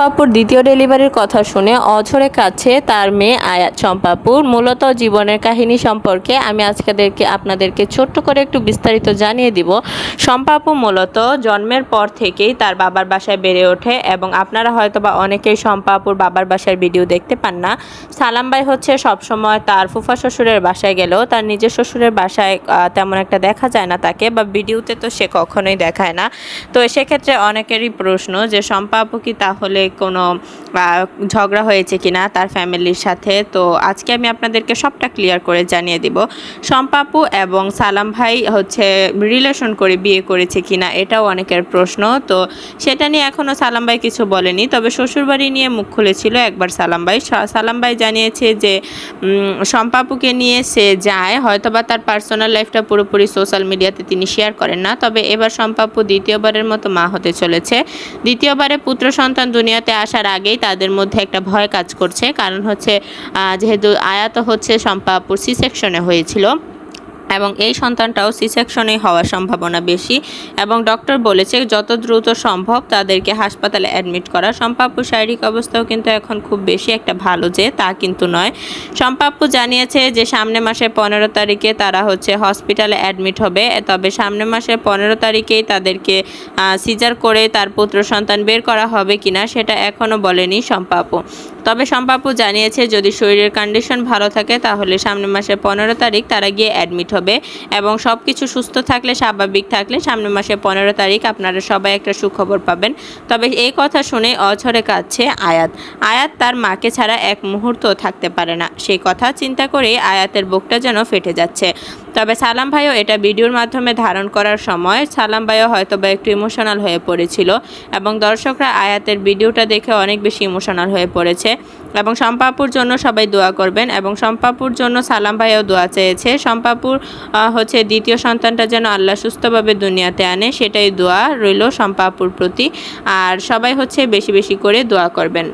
শম্পাপুর দ্বিতীয় ডেলিভারির কথা শুনে অঝরে কাছে তার মেয়ে আয়াত। শম্পাপুর মূলত জীবনের কাহিনী সম্পর্কে আমি আপনাদেরকে ছোট্ট করে একটু বিস্তারিত জানিয়ে দিব। শম্পাপু মূলত জন্মের পর থেকেই তার বাবার বাসায় বেড়ে ওঠে এবং আপনারা হয়তোবা অনেকেই শম্পাপুর বাবার বাসার ভিডিও দেখতে পান না। সালাম ভাই হচ্ছে সবসময় তার ফুফা শ্বশুরের বাসায় গেলেও তার নিজের শ্বশুরের বাসায় তেমন একটা দেখা যায় না তাকে, বা ভিডিওতে তো সে কখনোই দেখায় না। তো সেক্ষেত্রে অনেকেরই প্রশ্ন যে শম্পাপু কি তাহলে কোনো ঝগড়া হয়েছে কিনা তার ফ্যামিলির সাথে। তো আজকে আমি আপনাদেরকে সবটা ক্লিয়ার করে জানিয়ে দিব। শম্পাপু এবং সালাম ভাই হচ্ছে রিলেশন করে বিয়ে করেছে কিনা এটাও অনেকের প্রশ্ন। তো সেটা নিয়ে এখনও সালাম ভাই কিছু বলেনি, তবে শ্বশুরবাড়ি নিয়ে মুখ খুলেছিল একবার সালাম ভাই জানিয়েছে যে শম্পাপুকে নিয়ে সে যায়, হয়তোবা তার পার্সোনাল লাইফটা পুরোপুরি সোশ্যাল মিডিয়াতে তিনি শেয়ার করেন না। তবে এবার শম্পাপু দ্বিতীয়বারের মতো মা হতে চলেছে। দ্বিতীয়বারে পুত্র সন্তান দুনিয়াতে আসার আগেই তাদের মধ্যে একটা ভয় কাজ করছে, কারণ হচ্ছে যেহেতু আয়াত হচ্ছে শম্পাপুর সি সেকশনে হয়েছিল এবং এই সন্তানটাও সি সেকশনেই হওয়ার সম্ভাবনা বেশি, এবং ডক্টর বলেছে যত দ্রুত সম্ভব তাদেরকে হাসপাতালে অ্যাডমিট করা। শম্পাপুর শারীরিক অবস্থাও কিন্তু এখন খুব বেশি একটা ভালো যে তা কিন্তু নয়। শম্পাপু জানিয়েছে যে সামনে মাসের 15 তারিখে তারা হচ্ছে হসপিটালে অ্যাডমিট হবে, তবে সামনে মাসের 15 তারিখেই তাদেরকে সিজার করে তার পুত্র সন্তান বের করা হবে কিনা সেটা এখনও বলেনি শম্পাপু। তবে শম্পাপু জানিয়েছে যদি শরীরের কন্ডিশন ভালো থাকে তাহলে সামনের মাসের 15 তারিখ তারা গিয়ে অ্যাডমিট হবে, এবং সব কিছু সুস্থ থাকলে স্বাভাবিক থাকলে সামনের মাসের 15 তারিখ আপনারা সবাই একটা সুখবর পাবেন। তবে এই কথা শুনে অঝরে কাঁদছে আয়াত তার মাকে ছাড়া এক মুহূর্ত থাকতে পারে না। সেই কথা চিন্তা করে আয়াতের বুকটা যেন ফেটে যাচ্ছে। তবে সালাম ভাইও এটা ভিডিওর মাধ্যমে ধারণ করার সময় সালাম ভাইও হয়তো বা একটু ইমোশনাল হয়ে পড়েছিল, এবং দর্শকরা আয়াতের ভিডিওটা দেখে অনেক বেশি ইমোশনাল হয়ে পড়েছে। এবং শম্পাপুর জন্য সবাই দোয়া করবেন, এবং শম্পাপুর জন্য সালাম ভাইও দোয়া চেয়েছে। শম্পাপুর হচ্ছে দ্বিতীয় সন্তানটা যেন আল্লাহ সুস্থভাবে দুনিয়াতে আনে, সেটাই দোয়া রইল শম্পাপুর প্রতি। আর সবাই হচ্ছে বেশি বেশি করে দোয়া করবেন।